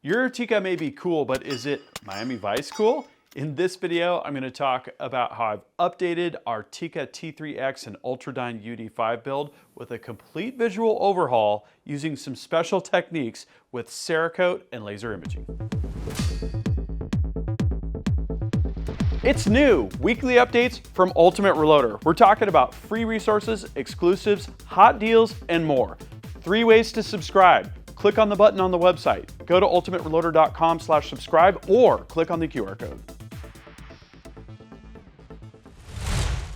Your Tikka may be cool, but is it Miami Vice cool? In this video, I'm going to talk about how I've updated our Tikka T3x and Ultradyne UD5 build with a complete visual overhaul using some special techniques with Cerakote and laser imaging. It's new, weekly updates from Ultimate Reloader. We're talking about free resources, exclusives, hot deals, and more. 3 ways to subscribe. Click on the button on the website. Go to ultimatereloader.com/subscribe or click on the QR code.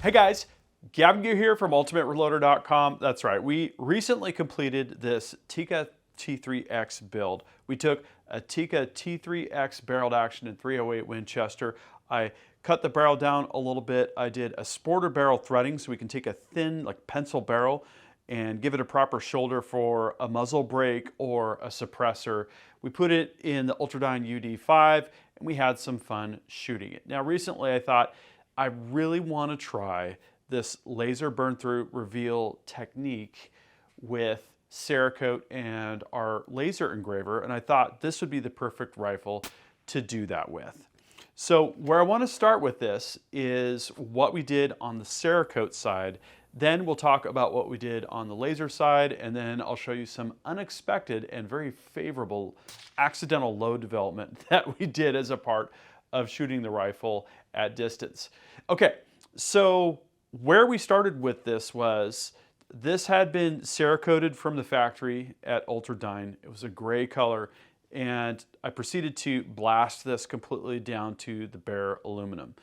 Hey guys, Gavin Gear here from ultimatereloader.com. That's right, we recently completed this Tikka T3x build. We took a Tikka T3x barreled action in .308 Winchester. I cut the barrel down a little bit. I did a sporter barrel threading so we can take a thin, like pencil barrel and give it a proper shoulder for a muzzle brake or a suppressor. We put it in the Ultradyne UD5 and we had some fun shooting it. Now recently I thought I really want to try this laser burn through reveal technique with Cerakote and our laser engraver, and I thought this would be the perfect rifle to do that with. So where I want to start with this is what we did on the Cerakote side. Then we'll talk about what we did on the laser side, and then I'll show you some unexpected and very favorable accidental load development that we did as a part of shooting the rifle at distance. Okay, so where we started with this was, this had been Cerakoted from the factory at Ultradyne. It was a gray color, and I proceeded to blast this completely down to the bare aluminum.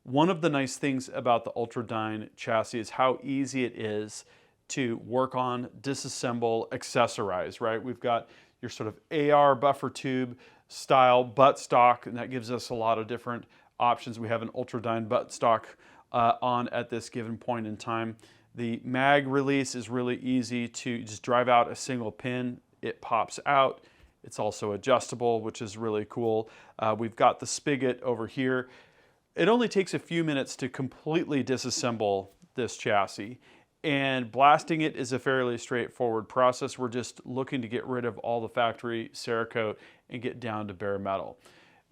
One of the nice things about the Ultradyne chassis is how easy it is to work on, disassemble, accessorize, right? We've got your sort of AR buffer tube style buttstock, and that gives us a lot of different options. We have an Ultradyne buttstock on at this given point in time. The mag release is really easy to just drive out a single pin. It pops out. It's also adjustable, which is really cool. We've got the spigot over here. It only takes a few minutes to completely disassemble this chassis, and blasting it is a fairly straightforward process. We're just looking to get rid of all the factory Cerakote and get down to bare metal.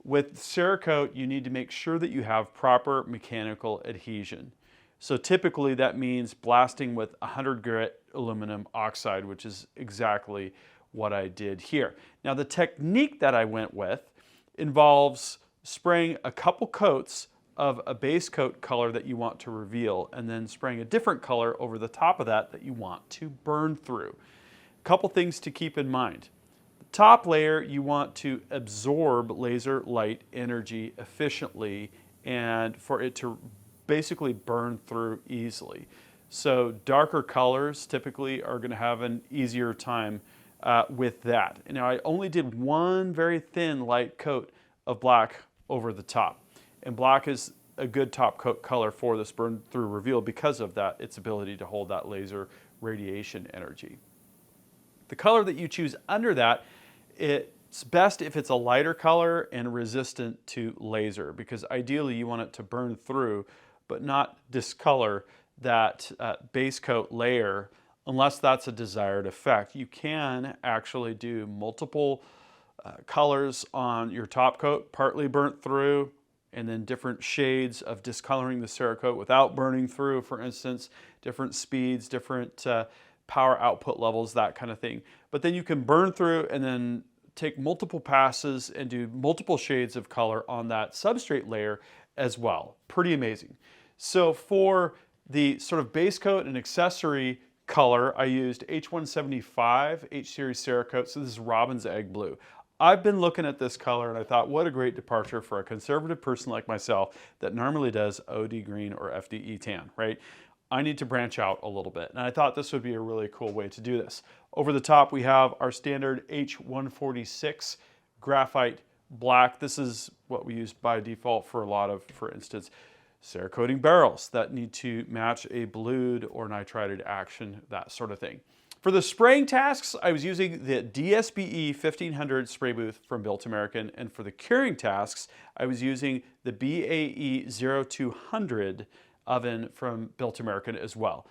With Cerakote, you need to make sure that you have proper mechanical adhesion. So typically that means blasting with 100 grit aluminum oxide, which is exactly what I did here. Now the technique that I went with involves spraying a couple coats of a base coat color that you want to reveal, and then spraying a different color over the top of that you want to burn through. A couple things to keep in mind. The top layer, you want to absorb laser light energy efficiently and for it to basically burn through easily. So darker colors typically are going to have an easier time with that. And now I only did one very thin light coat of black over the top. And black is a good top coat color for this burn through reveal because of that, its ability to hold that laser radiation energy. The color that you choose under that, it's best if it's a lighter color and resistant to laser, because ideally you want it to burn through but not discolor that base coat layer unless that's a desired effect. You can actually do multiple colors on your top coat, partly burnt through, and then different shades of discoloring the Cerakote without burning through, for instance, different speeds, different power output levels, that kind of thing. But then you can burn through and then take multiple passes and do multiple shades of color on that substrate layer as well. Pretty amazing. So for the sort of base coat and accessory color, I used H175 H-Series Cerakote, so this is Robin's Egg Blue. I've been looking at this color and I thought, what a great departure for a conservative person like myself that normally does OD green or FDE tan, right? I need to branch out a little bit, and I thought this would be a really cool way to do this. Over the top, we have our standard H146 graphite black. This is what we use by default for a lot of, for instance, Cerakoting barrels that need to match a blued or nitrided action, that sort of thing. For the spraying tasks, I was using the DSBE 1500 spray booth from Built American, and for the curing tasks, I was using the BAE 0200 oven from Built American as well.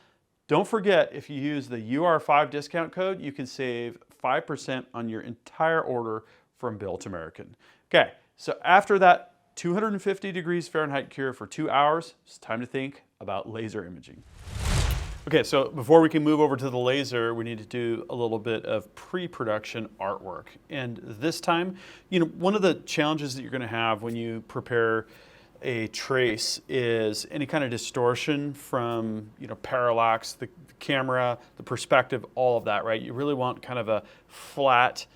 Don't forget, if you use the UR5 discount code, you can save 5% on your entire order from Built American. Okay, so after that 250 degrees Fahrenheit cure for 2 hours, it's time to think about laser imaging. Okay, so before we can move over to the laser, we need to do a little bit of pre-production artwork. And this time, one of the challenges that you're going to have when you prepare a trace is any kind of distortion from, parallax, the camera, the perspective, all of that, right? You really want kind of a flat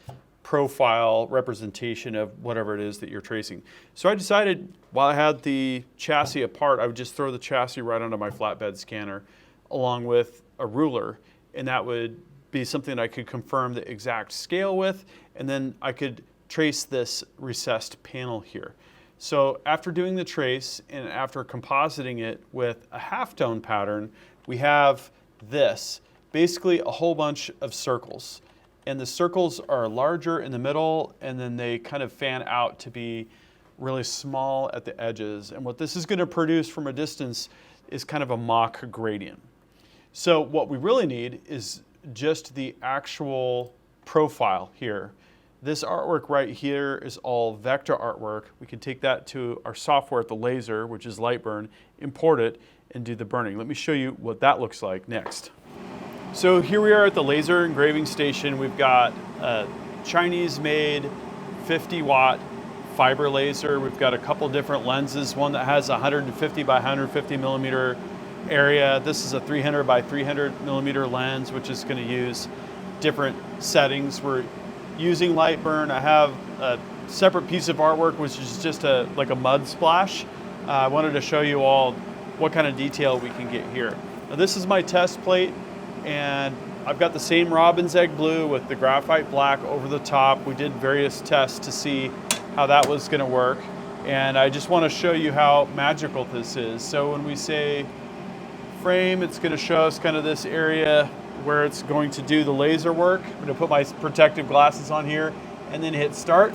profile representation of whatever it is that you're tracing. So I decided while I had the chassis apart, I would just throw the chassis right onto my flatbed scanner along with a ruler, and that would be something that I could confirm the exact scale with, and then I could trace this recessed panel here. So after doing the trace and after compositing it with a halftone pattern, we have this, basically a whole bunch of circles. And the circles are larger in the middle, and then they kind of fan out to be really small at the edges. And what this is going to produce from a distance is kind of a mock gradient. So what we really need is just the actual profile here. This artwork right here is all vector artwork. We can take that to our software at the laser, which is Lightburn, import it, and do the burning. Let me show you what that looks like next. So here we are at the laser engraving station. We've got a Chinese-made 50-watt fiber laser. We've got a couple different lenses, one that has 150 by 150 millimeter area. This is a 300 by 300 millimeter lens, which is going to use different settings. We're using Lightburn. I have a separate piece of artwork, which is just like a mud splash. I wanted to show you all what kind of detail we can get here. Now, this is my test plate, and I've got the same robin's egg blue with the graphite black over the top. We did various tests to see how that was going to work, and I just want to show you how magical this is. So when we say frame, it's going to show us kind of this area where it's going to do the laser work. I'm going to put my protective glasses on here and then hit start,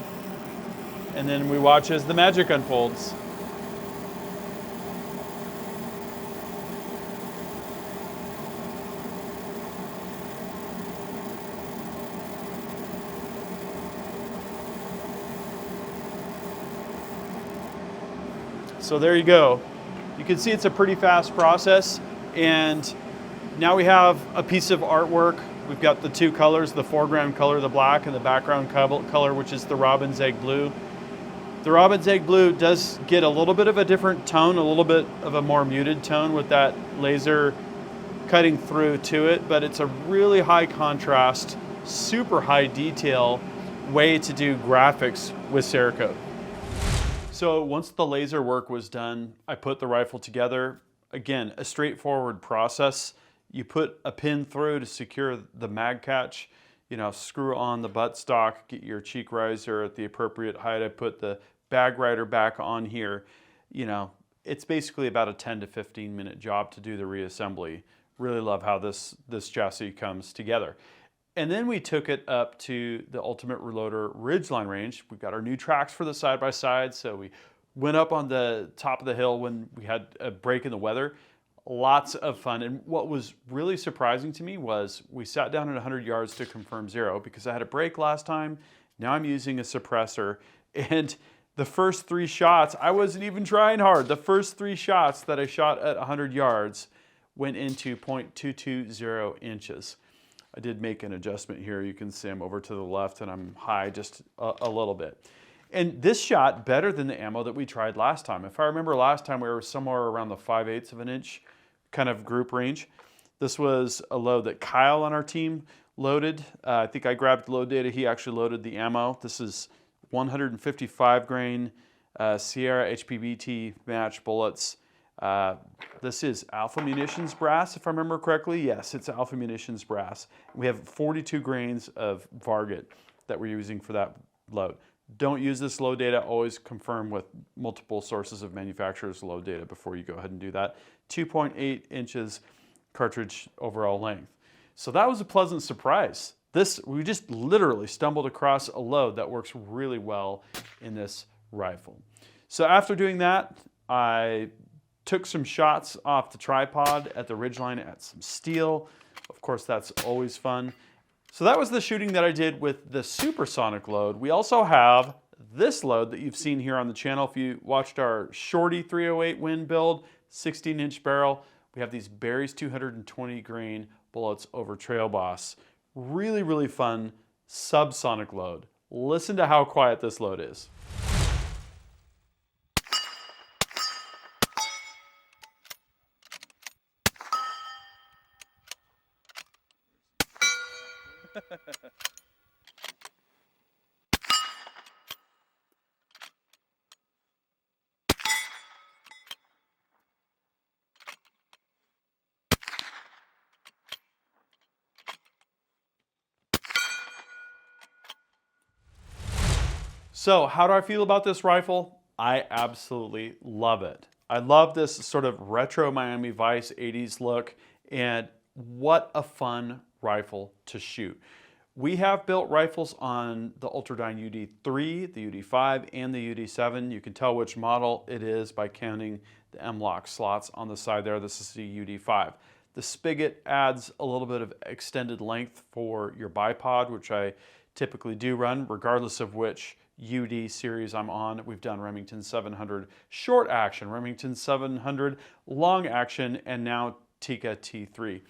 and then we watch as the magic unfolds. So there you go. You can see it's a pretty fast process, and now we have a piece of artwork. We've got the two colors, the foreground color, the black, and the background color, which is the robin's egg blue. The robin's egg blue does get a little bit of a different tone, a little bit of a more muted tone with that laser cutting through to it, but it's a really high contrast, super high detail way to do graphics with Cerakote. So once the laser work was done, I put the rifle together. Again, a straightforward process. You put a pin through to secure the mag catch, screw on the buttstock, get your cheek riser at the appropriate height. I put the bag rider back on here. It's basically about a 10 to 15 minute job to do the reassembly. Really love how this chassis comes together. And then we took it up to the Ultimate Reloader Ridgeline range. We've got our new tracks for the side-by-side, so we went up on the top of the hill when we had a break in the weather. Lots of fun. And what was really surprising to me was we sat down at 100 yards to confirm zero because I had a break last time. Now I'm using a suppressor. And the first 3 shots, I wasn't even trying hard. The first 3 shots that I shot at 100 yards went into 0.220 inches. I did make an adjustment here. You can see I'm over to the left and I'm high just a little bit. And this shot better than the ammo that we tried last time. If I remember last time, we were somewhere around the 5/8 of an inch kind of group range. This was a load that Kyle on our team loaded. I think I grabbed load data. He actually loaded the ammo. This is 155 grain Sierra HPBT match bullets. This is Alpha Munitions brass, if I remember correctly. Yes, it's Alpha Munitions brass. We have 42 grains of Varget that we're using for that load. Don't use this load data. Always confirm with multiple sources of manufacturer's load data before you go ahead and do that. 2.8 inches cartridge overall length. So that was a pleasant surprise. We just literally stumbled across a load that works really well in this rifle. So after doing that, I took some shots off the tripod at the ridgeline at some steel. Of course, that's always fun. So that was the shooting that I did with the supersonic load. We also have this load that you've seen here on the channel. If you watched our Shorty 308 Win build, 16-inch barrel, we have these Berry's 220 grain bullets over Trail Boss. Really, really fun subsonic load. Listen to how quiet this load is. So how do I feel about this rifle? I absolutely love it. I love this sort of retro Miami Vice 80s look, and what a fun rifle to shoot. We have built rifles on the Ultradyne UD3, the UD5, and the UD7. You can tell which model it is by counting the M-LOK slots on the side there. This is the UD5. The spigot adds a little bit of extended length for your bipod, which I typically do run, regardless of which UD series I'm on. We've done Remington 700 short action, Remington 700 long action, and now Tikka T3.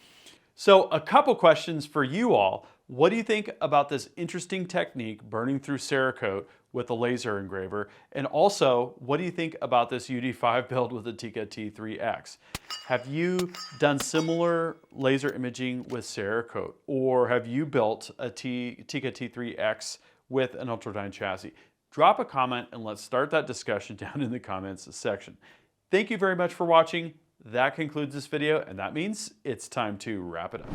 So a couple questions for you all. What do you think about this interesting technique, burning through Cerakote with a laser engraver? And also, what do you think about this UD5 build with the Tikka T3x? Have you done similar laser imaging with Cerakote? Or have you built a Tikka T3x with an Ultradyne chassis? Drop a comment and let's start that discussion down in the comments section. Thank you very much for watching. That concludes this video, and that means it's time to wrap it up.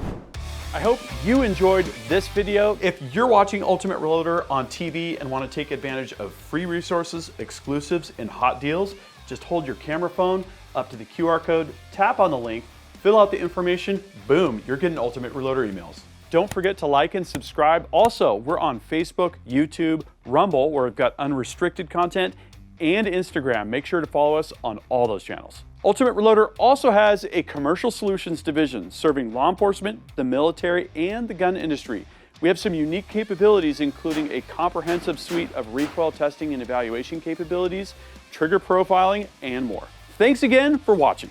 I hope you enjoyed this video. If you're watching Ultimate Reloader on TV and want to take advantage of free resources, exclusives, and hot deals, just hold your camera phone up to the QR code, tap on the link, fill out the information, boom, you're getting Ultimate Reloader emails. Don't forget to like and subscribe. Also, we're on Facebook, YouTube, Rumble, where we've got unrestricted content, and Instagram. Make sure to follow us on all those channels. Ultimate Reloader also has a commercial solutions division serving law enforcement, the military, and the gun industry. We have some unique capabilities, including a comprehensive suite of recoil testing and evaluation capabilities, trigger profiling, and more. Thanks again for watching.